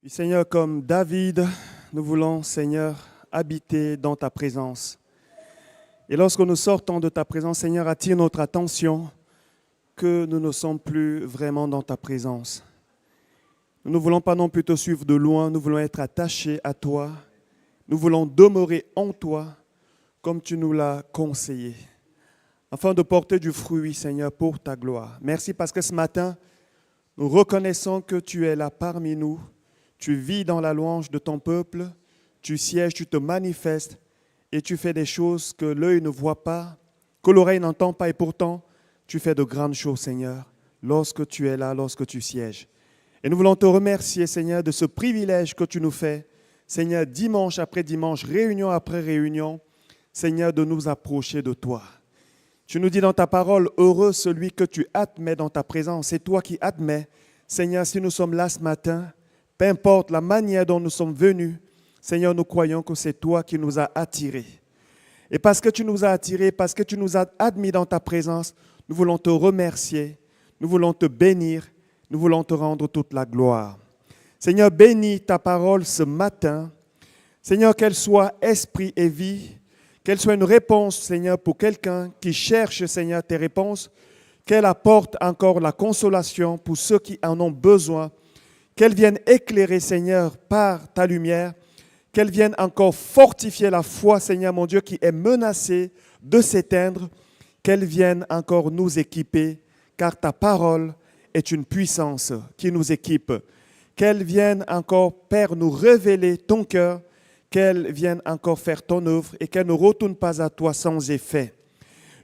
Et Seigneur, comme David, nous voulons, Seigneur, habiter dans ta présence. Et lorsque nous sortons de ta présence, Seigneur, attire notre attention que nous ne sommes plus vraiment dans ta présence. Nous ne voulons pas non plus te suivre de loin, nous voulons être attachés à toi. Nous voulons demeurer en toi comme tu nous l'as conseillé, afin de porter du fruit, Seigneur, pour ta gloire. Merci parce que ce matin, nous reconnaissons que tu es là parmi nous. Tu vis dans la louange de ton peuple, tu sièges, tu te manifestes et tu fais des choses que l'œil ne voit pas, que l'oreille n'entend pas et pourtant, tu fais de grandes choses, Seigneur, lorsque tu es là, lorsque tu sièges. Et nous voulons te remercier, Seigneur, de ce privilège que tu nous fais, Seigneur, dimanche après dimanche, réunion après réunion, Seigneur, de nous approcher de toi. Tu nous dis dans ta parole, heureux celui que tu admets dans ta présence. C'est toi qui admets, Seigneur, si nous sommes là ce matin, peu importe la manière dont nous sommes venus, Seigneur, nous croyons que c'est toi qui nous as attirés. Et parce que tu nous as attirés, parce que tu nous as admis dans ta présence, nous voulons te remercier, nous voulons te bénir, nous voulons te rendre toute la gloire. Seigneur, bénis ta parole ce matin. Seigneur, qu'elle soit esprit et vie, qu'elle soit une réponse, Seigneur, pour quelqu'un qui cherche, Seigneur, tes réponses, qu'elle apporte encore la consolation pour ceux qui en ont besoin, qu'elle vienne éclairer, Seigneur, par ta lumière, qu'elle vienne encore fortifier la foi, Seigneur mon Dieu, qui est menacée de s'éteindre, qu'elle vienne encore nous équiper, car ta parole est une puissance qui nous équipe. Qu'elle vienne encore, Père, nous révéler ton cœur, qu'elle vienne encore faire ton œuvre et qu'elle ne retourne pas à toi sans effet.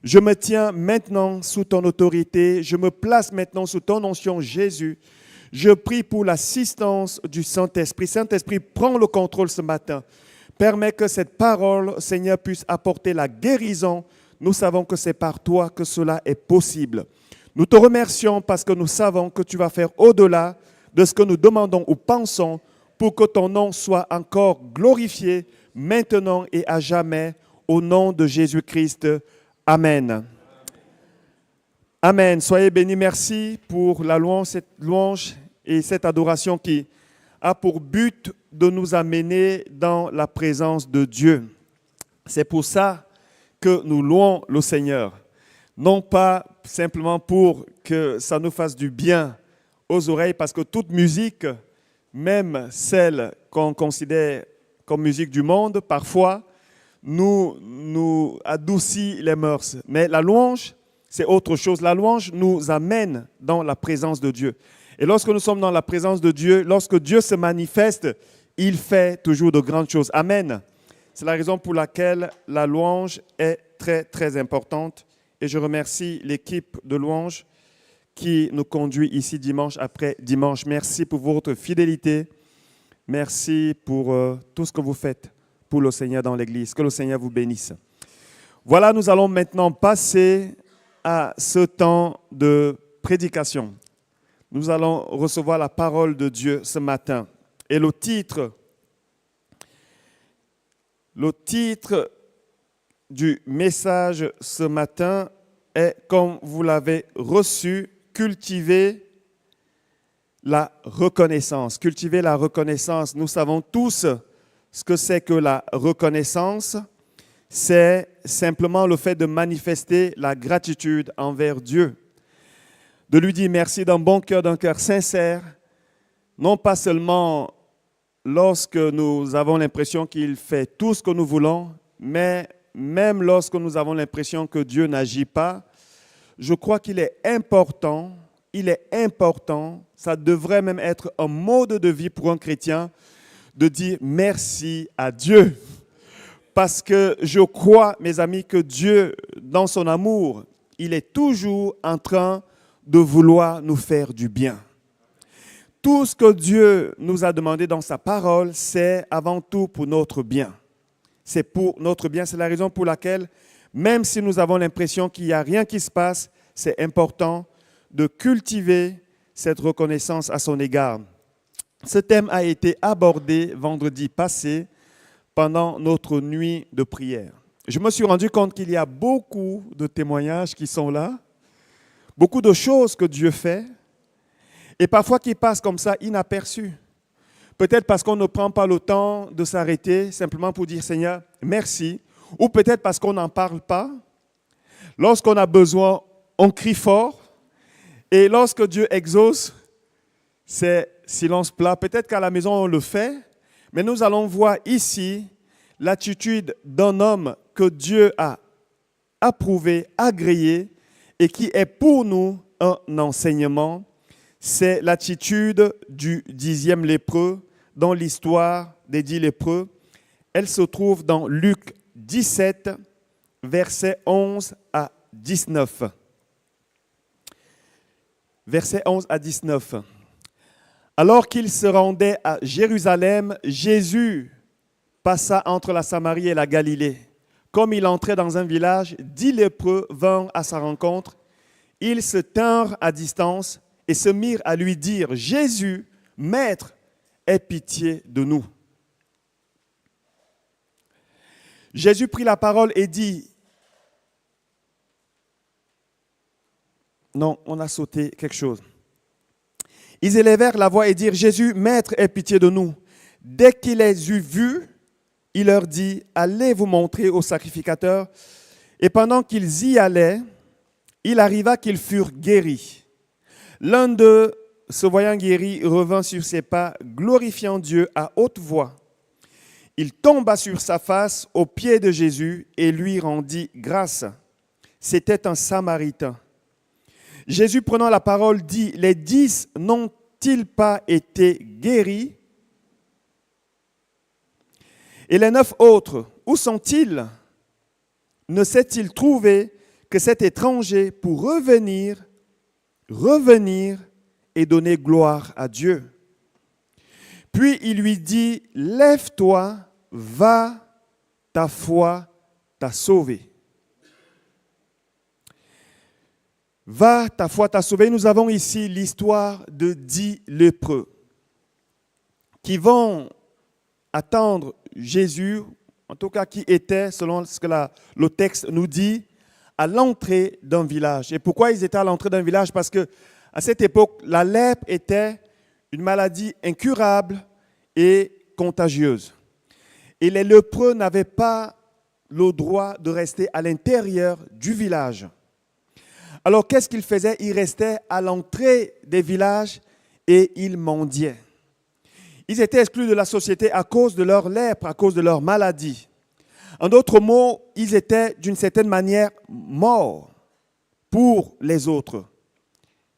Je me tiens maintenant sous ton autorité, je me place maintenant sous ton onction, Jésus. Je prie pour l'assistance du Saint-Esprit. Saint-Esprit, prends le contrôle ce matin. Permets que cette parole, Seigneur, puisse apporter la guérison. Nous savons que c'est par toi que cela est possible. Nous te remercions parce que nous savons que tu vas faire au-delà de ce que nous demandons ou pensons pour que ton nom soit encore glorifié maintenant et à jamais au nom de Jésus-Christ. Amen. Amen. Soyez bénis. Merci pour la louange, cette louange et cette adoration qui a pour but de nous amener dans la présence de Dieu. C'est pour ça que nous louons le Seigneur. Non pas simplement pour que ça nous fasse du bien aux oreilles, parce que toute musique, même celle qu'on considère comme musique du monde, parfois nous adoucit les mœurs. Mais la louange, c'est autre chose. La louange nous amène dans la présence de Dieu. Et lorsque nous sommes dans la présence de Dieu, lorsque Dieu se manifeste, il fait toujours de grandes choses. Amen. C'est la raison pour laquelle la louange est très, très importante. Et je remercie l'équipe de louange qui nous conduit ici dimanche après dimanche. Merci pour votre fidélité. Merci pour tout ce que vous faites pour le Seigneur dans l'Église. Que le Seigneur vous bénisse. Voilà, nous allons maintenant passer à ce temps de prédication. Nous allons recevoir la parole de Dieu ce matin. Et le titre du message ce matin est, comme vous l'avez reçu, cultiver la reconnaissance. Cultiver la reconnaissance. Nous savons tous ce que c'est que la reconnaissance. C'est simplement le fait de manifester la gratitude envers Dieu. De lui dire merci d'un bon cœur, d'un cœur sincère, non pas seulement lorsque nous avons l'impression qu'il fait tout ce que nous voulons, mais même lorsque nous avons l'impression que Dieu n'agit pas. Je crois qu'il est important, ça devrait même être un mode de vie pour un chrétien, de dire merci à Dieu. Parce que je crois, mes amis, que Dieu, dans son amour, il est toujours en train de vouloir nous faire du bien. Tout ce que Dieu nous a demandé dans sa parole, c'est avant tout pour notre bien. C'est pour notre bien. C'est la raison pour laquelle, même si nous avons l'impression qu'il n'y a rien qui se passe, c'est important de cultiver cette reconnaissance à son égard. Ce thème a été abordé vendredi passé pendant notre nuit de prière. Je me suis rendu compte qu'il y a beaucoup de témoignages qui sont là, beaucoup de choses que Dieu fait, et parfois qui passent comme ça inaperçues. peut-être parce qu'on ne prend pas le temps de s'arrêter simplement pour dire Seigneur, merci, ou peut-être parce qu'on n'en parle pas. Lorsqu'on a besoin, on crie fort, et lorsque Dieu exauce, c'est silence plat. Peut-être qu'à la maison, on le fait, mais nous allons voir ici l'attitude d'un homme que Dieu a approuvé, agréé, et qui est pour nous un enseignement. C'est l'attitude du 10e lépreux dans l'histoire des 10 lépreux. Elle se trouve dans Luc 17, versets 11 à 19. Versets 11 à 19. Alors qu'il se rendait à Jérusalem, Jésus passa entre la Samarie et la Galilée. Comme il entrait dans un village, 10 lépreux vinrent à sa rencontre. Ils se tinrent à distance et se mirent à lui dire, « Jésus, Maître, aie pitié de nous. » Jésus prit la parole et dit, non, on a sauté quelque chose. Ils élevèrent la voix et dirent, « Jésus, Maître, aie pitié de nous. » Dès qu'il les eut vus, il leur dit, « Allez vous montrer au sacrificateur. » Et pendant qu'ils y allaient, il arriva qu'ils furent guéris. L'un d'eux, se voyant guéri, revint sur ses pas, glorifiant Dieu à haute voix. Il tomba sur sa face aux pieds de Jésus et lui rendit grâce. C'était un Samaritain. Jésus, prenant la parole, dit, « Les 10 n'ont-ils pas été guéris? Et les 9 autres, où sont-ils? Ne s'est-il trouvé que cet étranger pour revenir et donner gloire à Dieu? » Puis il lui dit, « Lève-toi, va, ta foi t'a sauvé. » Va, ta foi t'a sauvé. Nous avons ici l'histoire de 10 lépreux qui vont attendre Jésus, en tout cas qui étaient, selon ce que le texte nous dit, à l'entrée d'un village. Et pourquoi ils étaient à l'entrée d'un village? Parce qu'à cette époque, la lèpre était une maladie incurable et contagieuse. Et les lépreux n'avaient pas le droit de rester à l'intérieur du village. Alors, qu'est-ce qu'ils faisaient? Ils restaient à l'entrée des villages et ils mendiaient. Ils étaient exclus de la société à cause de leur lèpre, à cause de leur maladie. En d'autres mots, ils étaient d'une certaine manière morts pour les autres.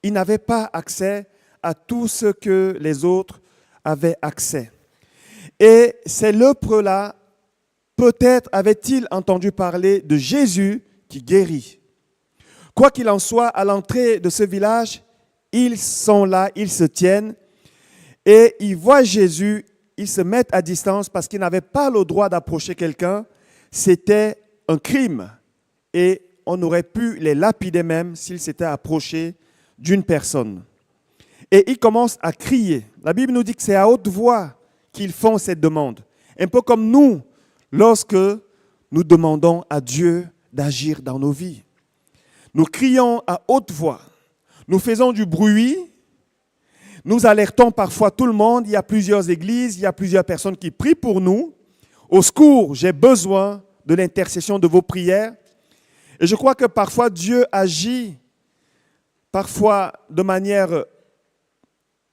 Ils n'avaient pas accès à tout ce que les autres avaient accès. Et ces lépreux-là, peut-être avaient-ils entendu parler de Jésus qui guérit. Quoi qu'il en soit, à l'entrée de ce village, ils sont là, ils se tiennent et ils voient Jésus, ils se mettent à distance parce qu'ils n'avaient pas le droit d'approcher quelqu'un. C'était un crime et on aurait pu les lapider même s'ils s'étaient approchés d'une personne. Et ils commencent à crier. La Bible nous dit que c'est à haute voix qu'ils font cette demande. Un peu comme nous, lorsque nous demandons à Dieu d'agir dans nos vies. Nous crions à haute voix. Nous faisons du bruit. Nous alertons parfois tout le monde. Il y a plusieurs églises, il y a plusieurs personnes qui prient pour nous. Au secours, j'ai besoin de l'intercession de vos prières. Et je crois que parfois Dieu agit, parfois de manière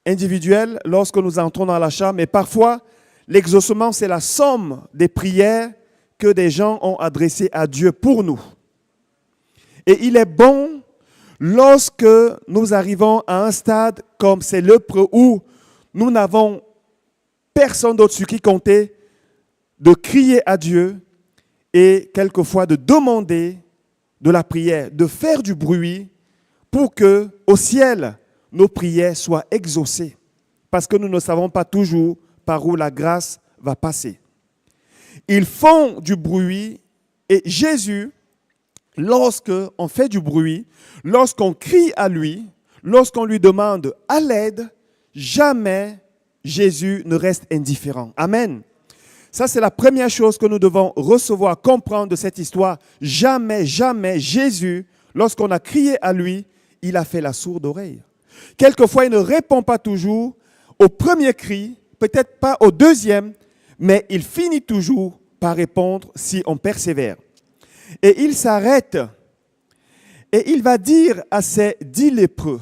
individuelle lorsque nous entrons dans la chambre, mais parfois l'exaucement, c'est la somme des prières que des gens ont adressées à Dieu pour nous. Et il est bon, lorsque nous arrivons à un stade comme ces lépreux où nous n'avons personne d'autre sur qui compter, de crier à Dieu et quelquefois de demander de la prière, de faire du bruit pour que au ciel, nos prières soient exaucées. Parce que nous ne savons pas toujours par où la grâce va passer. Ils font du bruit et Jésus, lorsqu'on fait du bruit, lorsqu'on crie à lui, lorsqu'on lui demande à l'aide, jamais Jésus ne reste indifférent. Amen. Ça, c'est la première chose que nous devons recevoir, comprendre de cette histoire. Jamais, jamais Jésus, lorsqu'on a crié à lui, il a fait la sourde oreille. Quelquefois, il ne répond pas toujours au premier cri peut-être pas au deuxième, mais il finit toujours par répondre si on persévère. Et il s'arrête et il va dire à ces 10 lépreux,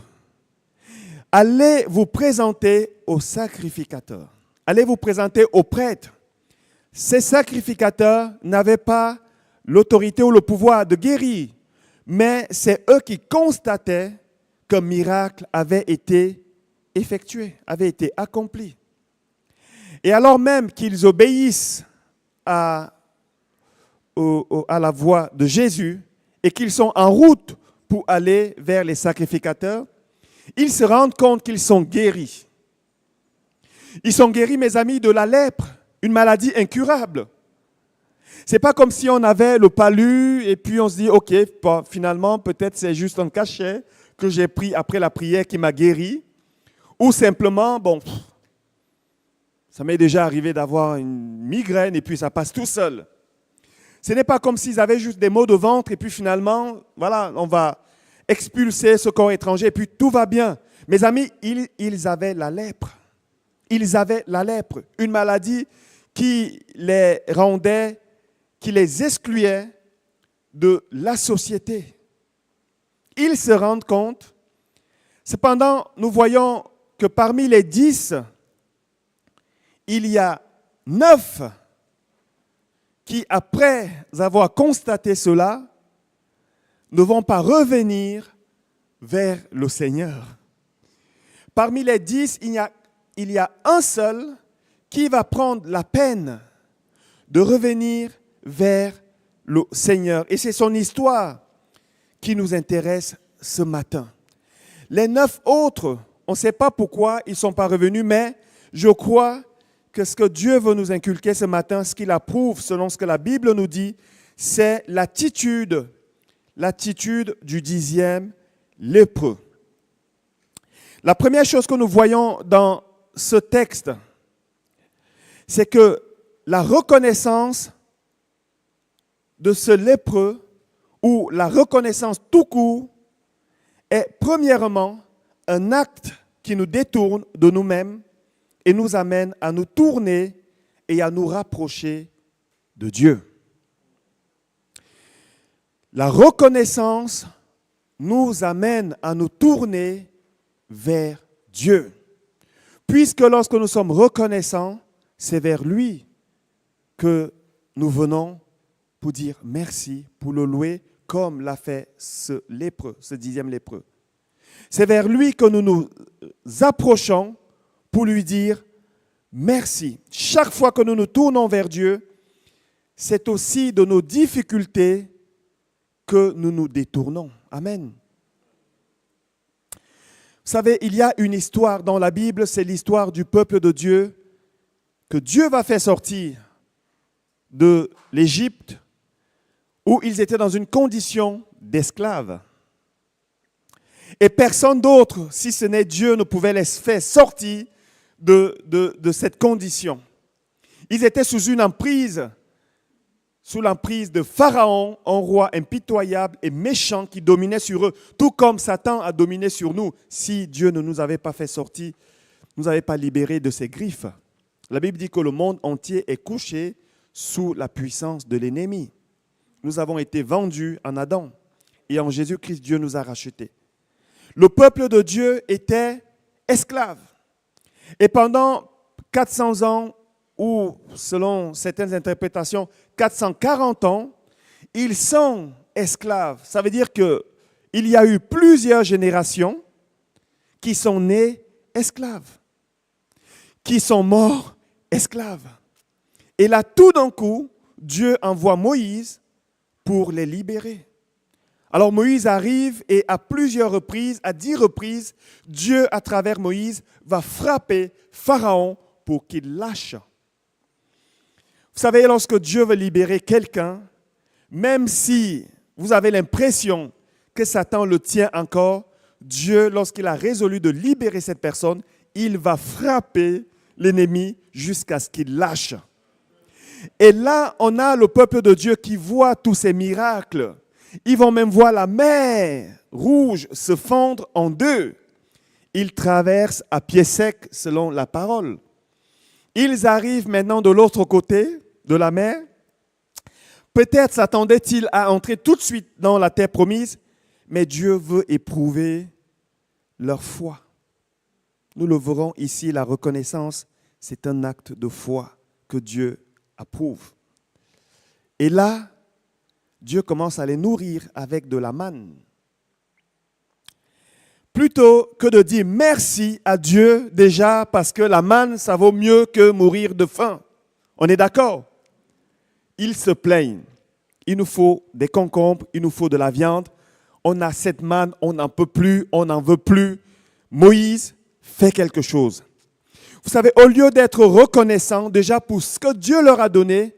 allez vous présenter au sacrificateur, allez vous présenter au prêtre. Ces sacrificateurs n'avaient pas l'autorité ou le pouvoir de guérir, mais c'est eux qui constataient qu'un miracle avait été effectué, avait été accompli. Et alors même qu'ils obéissent à la voix de Jésus et qu'ils sont en route pour aller vers les sacrificateurs, ils se rendent compte qu'ils sont guéris. Ils sont guéris, mes amis, de la lèpre, une maladie incurable. Ce n'est pas comme si on avait le palu et puis on se dit, ok, bon, finalement, peut-être c'est juste un cachet que j'ai pris après la prière qui m'a guéri. Ou simplement, bon, ça m'est déjà arrivé d'avoir une migraine et puis ça passe tout seul. Ce n'est pas comme s'ils avaient juste des maux de ventre et puis finalement, voilà, on va expulser ce corps étranger et puis tout va bien. Mes amis, ils avaient la lèpre. Ils avaient la lèpre, une maladie qui les rendait, qui les excluait de la société. Ils se rendent compte. Cependant, nous voyons que parmi les 10, il y a 9 qui, après avoir constaté cela, ne vont pas revenir vers le Seigneur. Parmi les 10, il y a un seul qui va prendre la peine de revenir vers le Seigneur. Et c'est son histoire qui nous intéresse ce matin. Les 9 autres, on ne sait pas pourquoi ils ne sont pas revenus, mais je crois que ce que Dieu veut nous inculquer ce matin, ce qu'il approuve selon ce que la Bible nous dit, c'est l'attitude du 10e lépreux. La première chose que nous voyons dans ce texte, c'est que la reconnaissance de ce lépreux, ou la reconnaissance tout court, est premièrement un acte qui nous détourne de nous-mêmes et nous amène à nous tourner et à nous rapprocher de Dieu. La reconnaissance nous amène à nous tourner vers Dieu. Puisque lorsque nous sommes reconnaissants, c'est vers lui que nous venons pour dire merci, pour le louer, comme l'a fait ce lépreux, ce 10e lépreux. C'est vers lui que nous nous approchons pour lui dire merci. Chaque fois que nous nous tournons vers Dieu, c'est aussi de nos difficultés que nous nous détournons. Amen. Vous savez, il y a une histoire dans la Bible, c'est l'histoire du peuple de Dieu, que Dieu va faire sortir de l'Égypte, où ils étaient dans une condition d'esclaves. Et personne d'autre, si ce n'est Dieu, ne pouvait les faire sortir de cette condition. Ils étaient sous l'emprise de Pharaon, un roi impitoyable et méchant qui dominait sur eux, tout comme Satan a dominé sur nous. Si Dieu ne nous avait pas fait sortir, ne nous avait pas libérés de ses griffes. La Bible dit que le monde entier est couché sous la puissance de l'ennemi. Nous avons été vendus en Adam et en Jésus-Christ, Dieu nous a rachetés. Le peuple de Dieu était esclave. Et pendant 400 ans, ou selon certaines interprétations, 440 ans, ils sont esclaves. Ça veut dire qu'il y a eu plusieurs générations qui sont nées esclaves, qui sont morts esclaves. Et là, tout d'un coup, Dieu envoie Moïse pour les libérer. Alors Moïse arrive et à plusieurs reprises, à 10 reprises, Dieu, à travers Moïse, va frapper Pharaon pour qu'il lâche. Vous savez, lorsque Dieu veut libérer quelqu'un, même si vous avez l'impression que Satan le tient encore, Dieu, lorsqu'il a résolu de libérer cette personne, il va frapper l'ennemi jusqu'à ce qu'il lâche. Et là, on a le peuple de Dieu qui voit tous ces miracles. Ils vont même voir la mer rouge se fondre en deux. Ils traversent à pied sec selon la parole. Ils arrivent maintenant de l'autre côté de la mer. Peut-être s'attendaient-ils à entrer tout de suite dans la terre promise, mais Dieu veut éprouver leur foi. Nous le verrons ici, la reconnaissance, c'est un acte de foi que Dieu approuve. Et là, Dieu commence à les nourrir avec de la manne. Plutôt que de dire merci à Dieu déjà parce que la manne, ça vaut mieux que mourir de faim. On est d'accord? Ils se plaignent. Il nous faut des concombres, il nous faut de la viande. On a cette manne, on n'en peut plus, on n'en veut plus. Moïse, fais quelque chose. Vous savez, au lieu d'être reconnaissants déjà pour ce que Dieu leur a donné,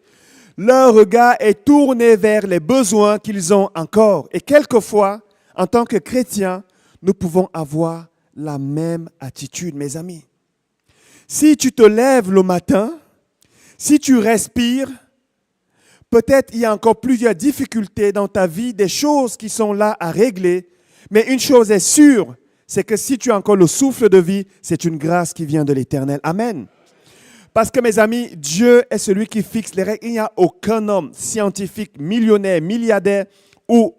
leur regard est tourné vers les besoins qu'ils ont encore. Et quelquefois, en tant que chrétiens, nous pouvons avoir la même attitude, mes amis. Si tu te lèves le matin, si tu respires, peut-être il y a encore plusieurs difficultés dans ta vie, des choses qui sont là à régler, mais une chose est sûre, c'est que si tu as encore le souffle de vie, c'est une grâce qui vient de l'Éternel. Amen. Parce que mes amis, Dieu est celui qui fixe les règles. Il n'y a aucun homme scientifique, millionnaire, milliardaire ou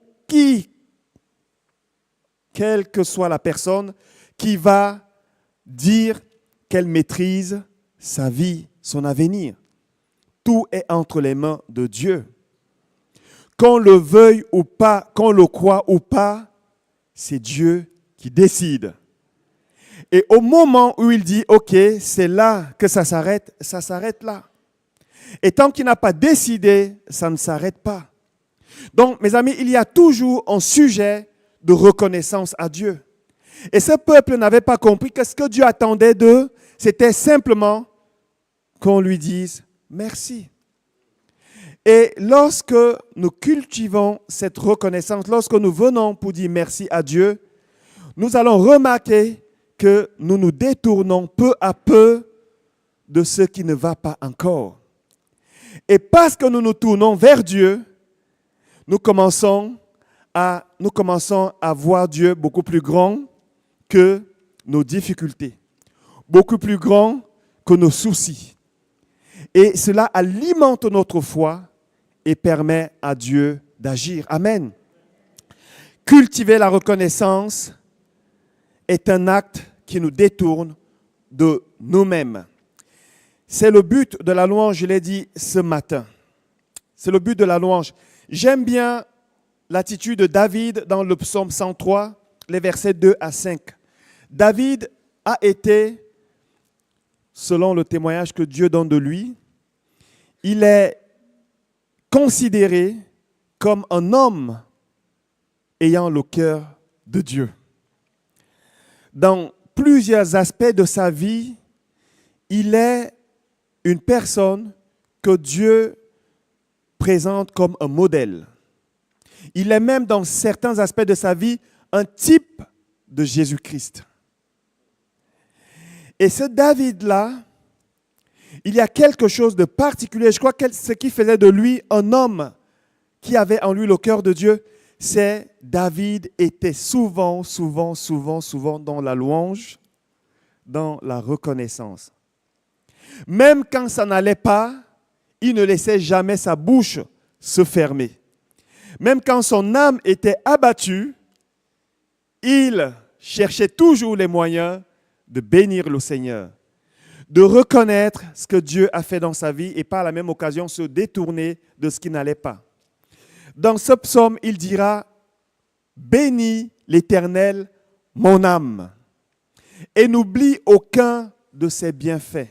quelle que soit la personne, qui va dire qu'elle maîtrise sa vie, son avenir. Tout est entre les mains de Dieu. Qu'on le veuille ou pas, qu'on le croie ou pas, c'est Dieu qui décide. Et au moment où il dit, OK, c'est là que ça s'arrête là. Et tant qu'il n'a pas décidé, ça ne s'arrête pas. Donc, mes amis, il y a toujours un sujet de reconnaissance à Dieu. Et ce peuple n'avait pas compris que ce que Dieu attendait d'eux, c'était simplement qu'on lui dise merci. Et lorsque nous cultivons cette reconnaissance, lorsque nous venons pour dire merci à Dieu, nous allons remarquer que nous nous détournons peu à peu de ce qui ne va pas encore. Et parce que nous nous tournons vers Dieu, nous commençons à voir Dieu beaucoup plus grand que nos difficultés, beaucoup plus grand que nos soucis. Et cela alimente notre foi et permet à Dieu d'agir. Amen. Cultiver la reconnaissance est un acte qui nous détourne de nous-mêmes. C'est le but de la louange, je l'ai dit ce matin. C'est le but de la louange. J'aime bien l'attitude de David dans le psaume 103, les versets 2 à 5. David a été, selon le témoignage que Dieu donne de lui, il est considéré comme un homme ayant le cœur de Dieu. Dans plusieurs aspects de sa vie, il est une personne que Dieu présente comme un modèle. Il est même dans certains aspects de sa vie un type de Jésus-Christ. Et ce David-là, il y a quelque chose de particulier. Je crois que ce qui faisait de lui un homme qui avait en lui le cœur de Dieu, c'est David était souvent dans la louange, dans la reconnaissance. Même quand ça n'allait pas, il ne laissait jamais sa bouche se fermer. Même quand son âme était abattue, il cherchait toujours les moyens de bénir le Seigneur, de reconnaître ce que Dieu a fait dans sa vie et par la même occasion se détourner de ce qui n'allait pas. Dans ce psaume, il dira « Bénis l'Éternel, mon âme, et n'oublie aucun de ses bienfaits. »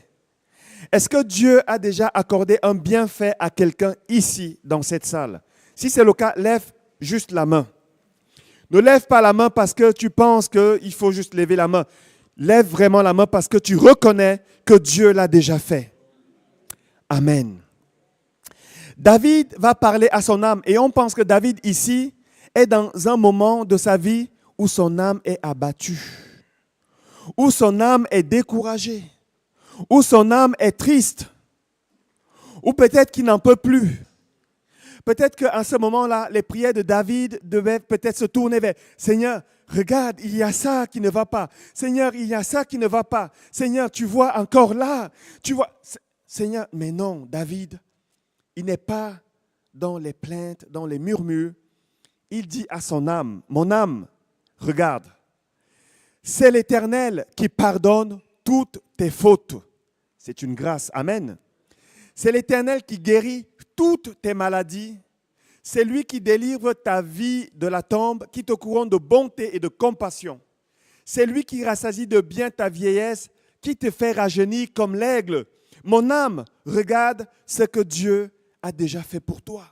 Est-ce que Dieu a déjà accordé un bienfait à quelqu'un ici, dans cette salle? Si c'est le cas, lève juste la main. Ne lève pas la main parce que tu penses qu'il faut juste lever la main. Lève vraiment la main parce que tu reconnais que Dieu l'a déjà fait. Amen. David va parler à son âme et on pense que David ici est dans un moment de sa vie où son âme est abattue, où son âme est découragée, où son âme est triste, ou peut-être qu'il n'en peut plus. peut-être qu'à ce moment-là, les prières de David devaient peut-être se tourner vers Seigneur, regarde, il y a ça qui ne va pas. Seigneur, il y a ça qui ne va pas. Seigneur, tu vois encore là. Tu vois, Seigneur, mais non, David, il n'est pas dans les plaintes, dans les murmures. Il dit à son âme, mon âme, regarde, c'est l'Éternel qui pardonne toutes tes fautes. C'est une grâce, amen. C'est l'Éternel qui guérit toutes tes maladies. C'est lui qui délivre ta vie de la tombe, qui te couronne de bonté et de compassion. C'est lui qui rassasie de bien ta vieillesse, qui te fait rajeunir comme l'aigle. Mon âme, regarde ce que Dieu a déjà fait pour toi.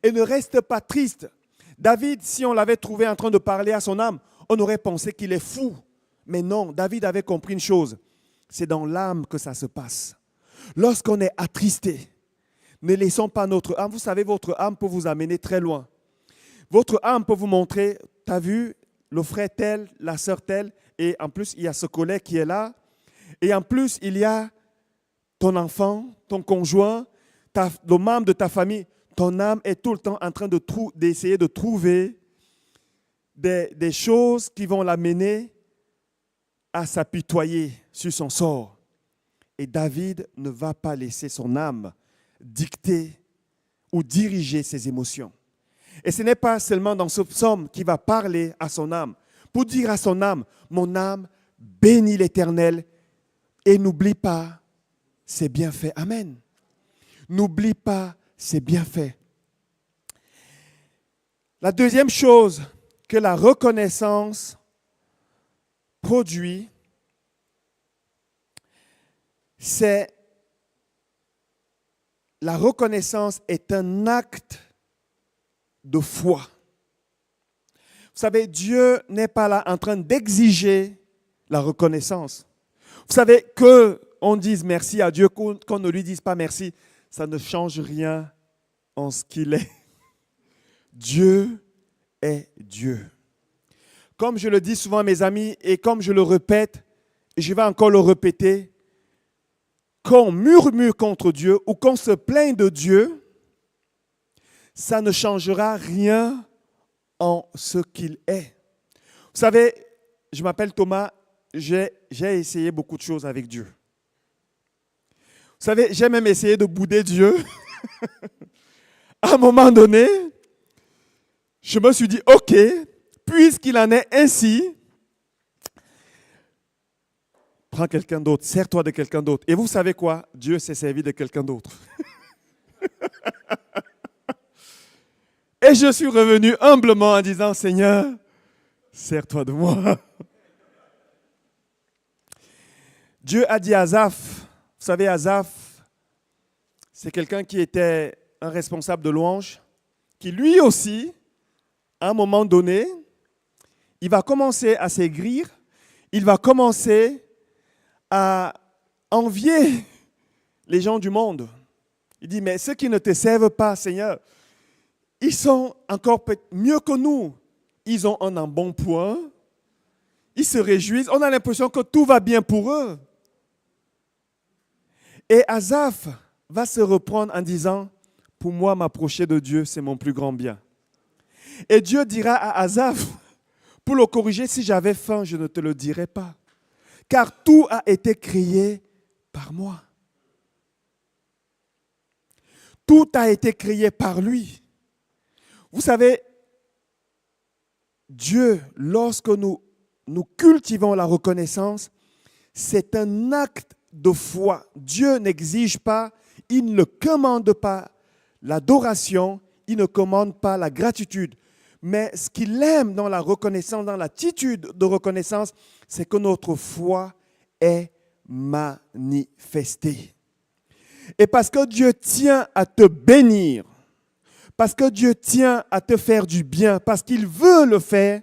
Et ne reste pas triste. David, si on l'avait trouvé en train de parler à son âme, on aurait pensé qu'il est fou. Mais non, David avait compris une chose. C'est dans l'âme que ça se passe. Lorsqu'on est attristé, ne laissons pas notre âme. Vous savez, votre âme peut vous amener très loin. Votre âme peut vous montrer, tu as vu, le frère tel, la sœur telle, et en plus, il y a ce collègue qui est là. Et en plus, il y a ton enfant, ton conjoint, le membre de ta famille. Ton âme est tout le temps en train d'essayer de trouver des choses qui vont l'amener à s'apitoyer sur son sort. Et David ne va pas laisser son âme dicter ou diriger ses émotions. Et ce n'est pas seulement dans ce psaume qu'il va parler à son âme, pour dire à son âme, mon âme, bénis l'Éternel et n'oublie pas ses bienfaits. Amen. N'oublie pas ses bienfaits. La deuxième chose que la reconnaissance produit, c'est la reconnaissance est un acte de foi. Vous savez, Dieu n'est pas là en train d'exiger la reconnaissance. Vous savez, qu'on dise merci à Dieu, qu'on ne lui dise pas merci, ça ne change rien en ce qu'il est. Dieu est Dieu. Comme je le dis souvent à mes amis et comme je le répète, et je vais encore le répéter, qu'on murmure contre Dieu ou qu'on se plaigne de Dieu, ça ne changera rien en ce qu'il est. Vous savez, je m'appelle Thomas, j'ai essayé beaucoup de choses avec Dieu. Vous savez, j'ai même essayé de bouder Dieu. À un moment donné, je me suis dit, OK, puisqu'il en est ainsi, prends quelqu'un d'autre, sers-toi de quelqu'un d'autre. Et vous savez quoi? Dieu s'est servi de quelqu'un d'autre. Et je suis revenu humblement en disant, Seigneur, sers-toi de moi. Dieu a dit à Asaph, vous savez, Asaph, c'est quelqu'un qui était un responsable de louange, qui lui aussi, à un moment donné, il va commencer à s'aigrir, il va commencer à envier les gens du monde. Il dit, mais ceux qui ne te servent pas, Seigneur, ils sont encore mieux que nous. Ils ont un embonpoint, ils se réjouissent, on a l'impression que tout va bien pour eux. Et Asaph va se reprendre en disant, pour moi, m'approcher de Dieu, c'est mon plus grand bien. Et Dieu dira à Asaph, pour le corriger, si j'avais faim, je ne te le dirais pas. Car tout a été créé par moi. Tout a été créé par lui. Vous savez, Dieu, lorsque nous cultivons la reconnaissance, c'est un acte de foi. Dieu n'exige pas, il ne commande pas l'adoration, il ne commande pas la gratitude. Mais ce qu'il aime dans la reconnaissance, dans l'attitude de reconnaissance, c'est que notre foi est manifestée. Et parce que Dieu tient à te bénir, parce que Dieu tient à te faire du bien, parce qu'il veut le faire,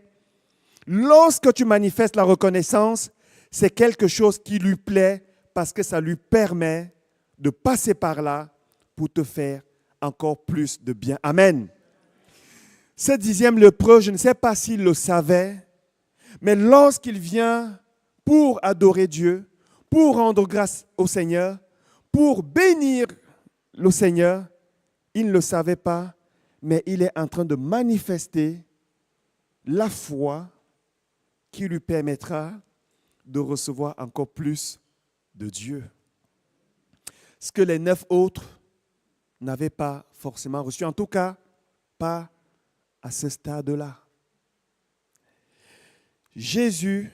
lorsque tu manifestes la reconnaissance, c'est quelque chose qui lui plaît parce que ça lui permet de passer par là pour te faire encore plus de bien. Amen. Ce 10e lépreux, je ne sais pas s'il le savait, mais lorsqu'il vient pour adorer Dieu, pour rendre grâce au Seigneur, pour bénir le Seigneur, il ne le savait pas, mais il est en train de manifester la foi qui lui permettra de recevoir encore plus de Dieu. Ce que les 9 autres n'avaient pas forcément reçu, en tout cas, pas à ce stade-là. Jésus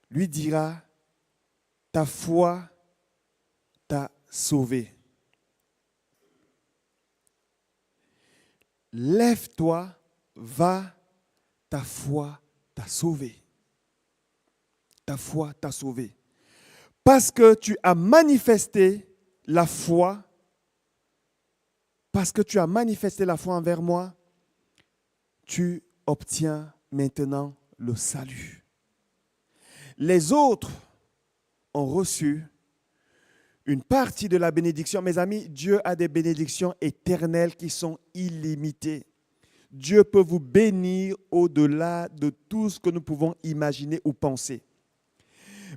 lui dira, ta foi t'a sauvé. Lève-toi, va, ta foi t'a sauvé. Ta foi t'a sauvé. Parce que tu as manifesté la foi, parce que tu as manifesté la foi envers moi, tu obtiens maintenant le salut. Les autres ont reçu une partie de la bénédiction. Mes amis, Dieu a des bénédictions éternelles qui sont illimitées. Dieu peut vous bénir au-delà de tout ce que nous pouvons imaginer ou penser.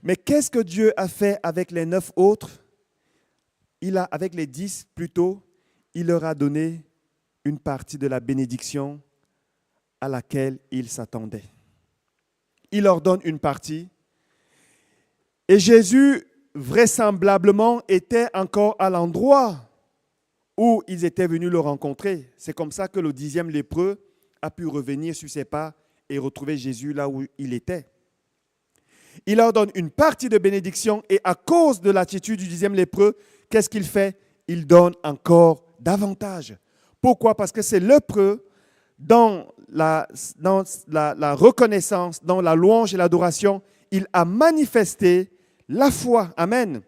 Mais qu'est-ce que Dieu a fait avec les 9 autres? Avec les 10 plutôt, il leur a donné une partie de la bénédiction à laquelle ils s'attendaient. Il leur donne une partie. Et Jésus, vraisemblablement, était encore à l'endroit où ils étaient venus le rencontrer. C'est comme ça que le 10e lépreux a pu revenir sur ses pas et retrouver Jésus là où il était. Il leur donne une partie de bénédiction et à cause de l'attitude du 10e lépreux, qu'est-ce qu'il fait? Il donne encore davantage. Pourquoi? Parce que c'est lépreux dans la reconnaissance, dans la louange et l'adoration, il a manifesté la foi. Amen.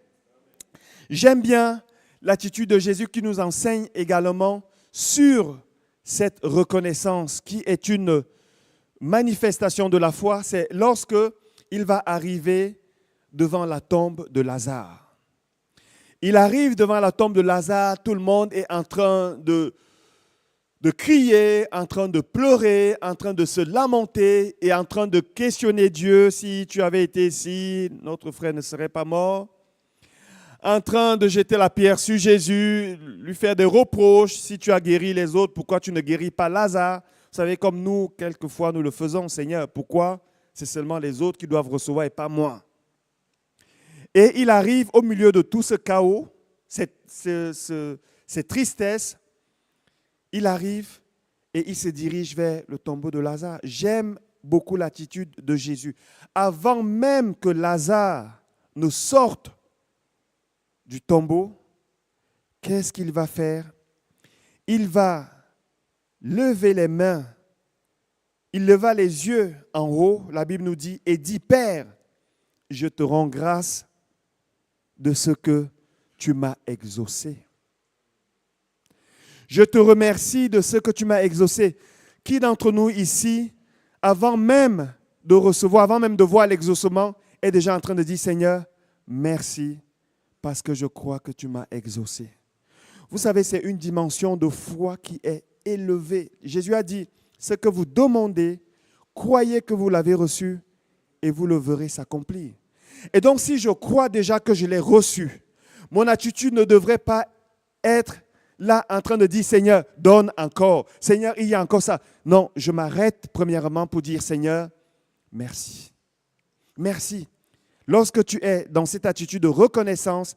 J'aime bien l'attitude de Jésus qui nous enseigne également sur cette reconnaissance qui est une manifestation de la foi. C'est lorsque il va arriver devant la tombe de Lazare. Il arrive devant la tombe de Lazare, tout le monde est en train de crier, en train de pleurer, en train de se lamenter et en train de questionner Dieu. Si tu avais été ici, notre frère ne serait pas mort. En train de jeter la pierre sur Jésus, lui faire des reproches. Si tu as guéri les autres, pourquoi tu ne guéris pas Lazare? Vous savez, comme nous, quelquefois, nous le faisons, Seigneur. Pourquoi c'est seulement les autres qui doivent recevoir et pas moi? Et il arrive au milieu de tout ce chaos, cette tristesse. Il arrive et il se dirige vers le tombeau de Lazare. J'aime beaucoup l'attitude de Jésus. Avant même que Lazare ne sorte du tombeau, qu'est-ce qu'il va faire? Il va lever les mains. Il leva les yeux en haut, la Bible nous dit, et dit, Père, je te rends grâce de ce que tu m'as exaucé. Je te remercie de ce que tu m'as exaucé. Qui d'entre nous ici, avant même de recevoir, avant même de voir l'exaucement, est déjà en train de dire, Seigneur, merci parce que je crois que tu m'as exaucé. Vous savez, c'est une dimension de foi qui est élevée. Jésus a dit, ce que vous demandez, croyez que vous l'avez reçu et vous le verrez s'accomplir. Et donc, si je crois déjà que je l'ai reçu, mon attitude ne devrait pas être là en train de dire, Seigneur, donne encore. Seigneur, il y a encore ça. Non, je m'arrête premièrement pour dire, Seigneur, merci. Merci. Lorsque tu es dans cette attitude de reconnaissance,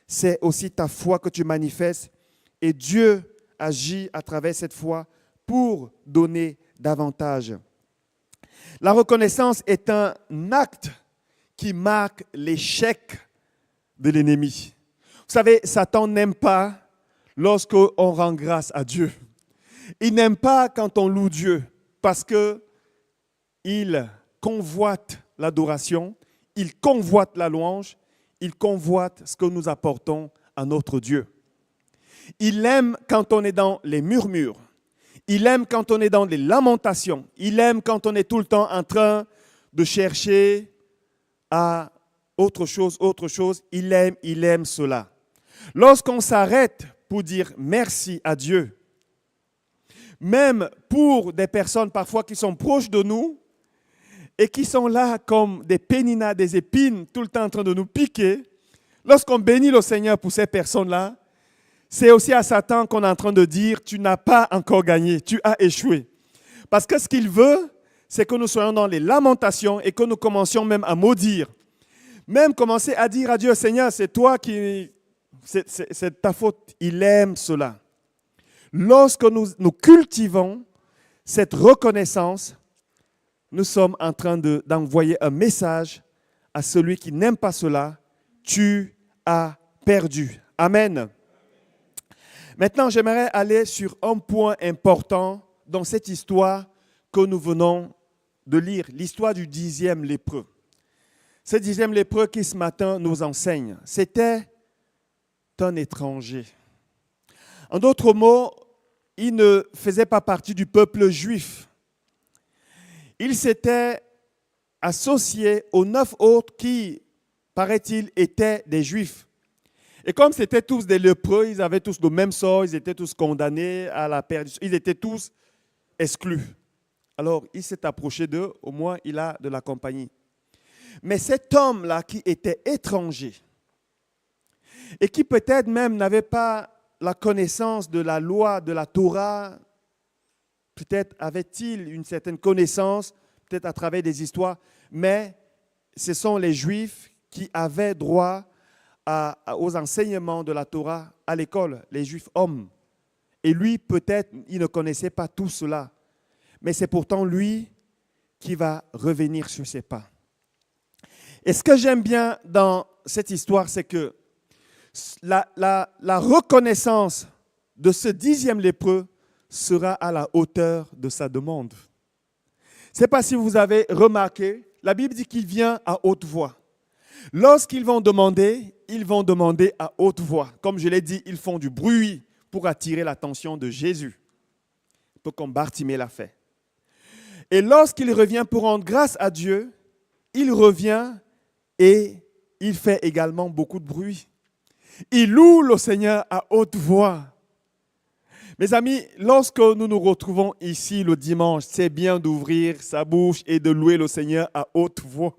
c'est aussi ta foi que tu manifestes et Dieu agit à travers cette foi pour donner davantage. La reconnaissance est un acte qui marque l'échec de l'ennemi. Vous savez, Satan n'aime pas lorsqu'on rend grâce à Dieu. Il n'aime pas quand on loue Dieu parce qu'il convoite l'adoration, il convoite la louange, il convoite ce que nous apportons à notre Dieu. Il aime quand on est dans les murmures. Il aime quand on est dans les lamentations. Il aime quand on est tout le temps en train de chercher à autre chose. Il aime cela. Lorsqu'on s'arrête pour dire merci à Dieu, même pour des personnes parfois qui sont proches de nous et qui sont là comme des péninas, des épines, tout le temps en train de nous piquer, lorsqu'on bénit le Seigneur pour ces personnes-là, c'est aussi à Satan qu'on est en train de dire, tu n'as pas encore gagné, tu as échoué. Parce que ce qu'il veut, c'est que nous soyons dans les lamentations et que nous commencions même à maudire. Même commencer à dire à Dieu, Seigneur, c'est toi qui... C'est ta faute. Il aime cela. Lorsque nous cultivons cette reconnaissance, nous sommes en train d'envoyer un message à celui qui n'aime pas cela. Tu as perdu. Amen. Maintenant, j'aimerais aller sur un point important dans cette histoire que nous venons de lire, l'histoire du 10e lépreux. Ce 10e lépreux qui ce matin nous enseigne, c'était un étranger. En d'autres mots, il ne faisait pas partie du peuple juif. Il s'était associé aux 9 autres qui, paraît-il, étaient des juifs. Et comme c'était tous des lépreux, ils avaient tous le même sort, ils étaient tous condamnés à la perdition, ils étaient tous exclus. Alors, il s'est approché d'eux, au moins il a de la compagnie. Mais cet homme-là qui était étranger et qui peut-être même n'avait pas la connaissance de la loi, de la Torah, peut-être avait-il une certaine connaissance, peut-être à travers des histoires, mais ce sont les Juifs qui avaient droit aux enseignements de la Torah à l'école, les Juifs hommes. Et lui, peut-être, il ne connaissait pas tout cela. Mais c'est pourtant lui qui va revenir sur ses pas. Et ce que j'aime bien dans cette histoire, c'est que la reconnaissance de ce 10e lépreux sera à la hauteur de sa demande. Je ne sais pas si vous avez remarqué, la Bible dit qu'il vient à haute voix. Lorsqu'ils vont demander à haute voix. Comme je l'ai dit, ils font du bruit pour attirer l'attention de Jésus. Un peu comme Bartimée l'a fait. Et lorsqu'il revient pour rendre grâce à Dieu, il revient et il fait également beaucoup de bruit. Il loue le Seigneur à haute voix. Mes amis, lorsque nous nous retrouvons ici le dimanche, c'est bien d'ouvrir sa bouche et de louer le Seigneur à haute voix.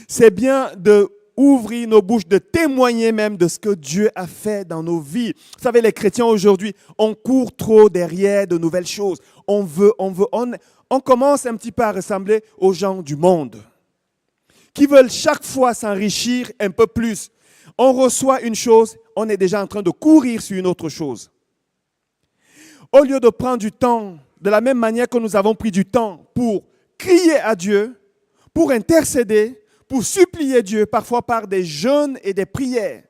C'est bien d'ouvrir nos bouches, de témoigner même de ce que Dieu a fait dans nos vies. Vous savez, les chrétiens aujourd'hui, on court trop derrière de nouvelles choses. On commence un petit peu à ressembler aux gens du monde qui veulent chaque fois s'enrichir un peu plus. On reçoit une chose, on est déjà en train de courir sur une autre chose. Au lieu de prendre du temps, de la même manière que nous avons pris du temps pour crier à Dieu, pour intercéder, pour supplier Dieu, parfois par des jeûnes et des prières.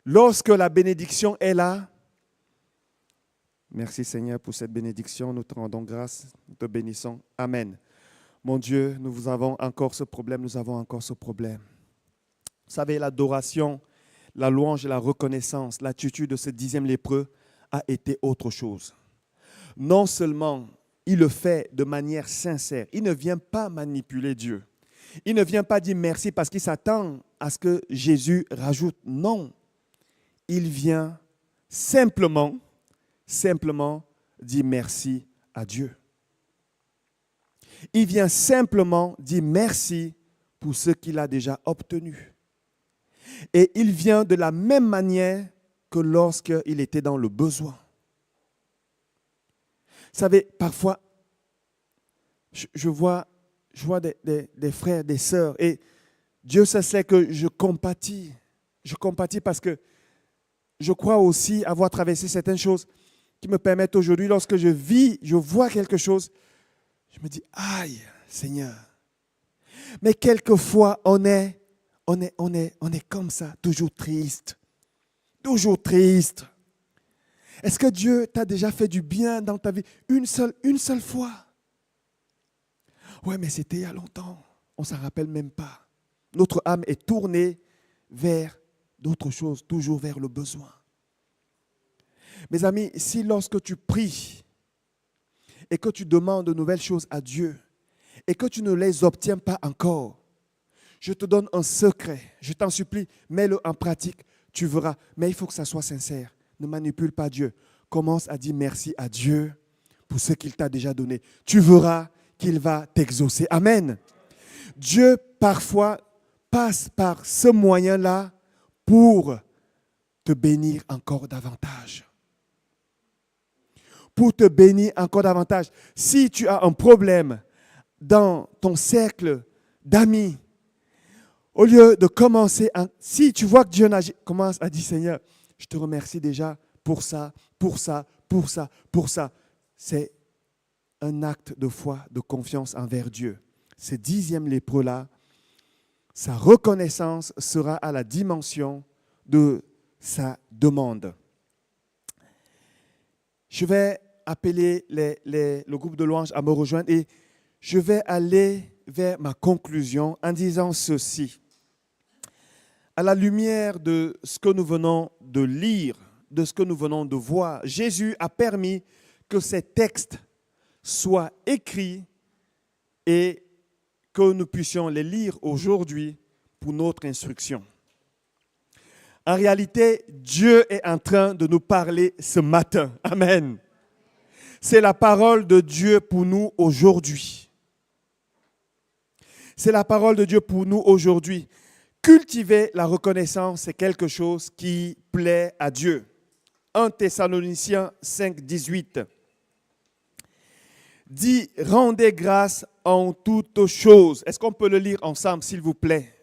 Lorsque la bénédiction est là, merci Seigneur pour cette bénédiction, nous te rendons grâce, nous te bénissons. Amen. Mon Dieu, nous avons encore ce problème, Vous savez, l'adoration, la louange et la reconnaissance, l'attitude de ce 10e lépreux a été autre chose. Non seulement il le fait de manière sincère, il ne vient pas manipuler Dieu. Il ne vient pas dire merci parce qu'il s'attend à ce que Jésus rajoute. Non, il vient simplement dire merci à Dieu. Il vient simplement dire merci pour ce qu'il a déjà obtenu. Et il vient de la même manière que lorsqu'il était dans le besoin. Vous savez, parfois, je vois des frères, des sœurs, et Dieu sait que je compatis. Je compatis parce que je crois aussi avoir traversé certaines choses qui me permettent aujourd'hui, lorsque je vois quelque chose, je me dis, aïe, Seigneur. Mais quelquefois, on est comme ça, toujours triste. Toujours triste. Est-ce que Dieu t'a déjà fait du bien dans ta vie une seule fois? Oui, mais c'était il y a longtemps. On ne s'en rappelle même pas. Notre âme est tournée vers d'autres choses, toujours vers le besoin. Mes amis, si lorsque tu pries et que tu demandes de nouvelles choses à Dieu et que tu ne les obtiens pas encore, je te donne un secret. Je t'en supplie, mets-le en pratique. Tu verras. Mais il faut que ça soit sincère. Ne manipule pas Dieu. Commence à dire merci à Dieu pour ce qu'il t'a déjà donné. Tu verras qu'il va t'exaucer. Amen. Dieu, parfois, passe par ce moyen-là pour te bénir encore davantage. Pour te bénir encore davantage. Si tu as un problème dans ton cercle d'amis, au lieu de commencer, si tu vois que Dieu n'agit, commence à dire, Seigneur, je te remercie déjà pour ça, pour ça, pour ça, pour ça. C'est un acte de foi, de confiance envers Dieu. Ce 10e lépreux-là, sa reconnaissance sera à la dimension de sa demande. Je vais appeler le groupe de louanges à me rejoindre et je vais aller vers ma conclusion en disant ceci. À la lumière de ce que nous venons de lire, de ce que nous venons de voir, Jésus a permis que ces textes soient écrits et que nous puissions les lire aujourd'hui pour notre instruction. En réalité, Dieu est en train de nous parler ce matin. Amen. C'est la parole de Dieu pour nous aujourd'hui. C'est la parole de Dieu pour nous aujourd'hui. Cultiver la reconnaissance, c'est quelque chose qui plaît à Dieu. 1 Thessaloniciens 5, 18 dit « Rendez grâce en toutes choses ». Est-ce qu'on peut le lire ensemble, s'il vous plaît?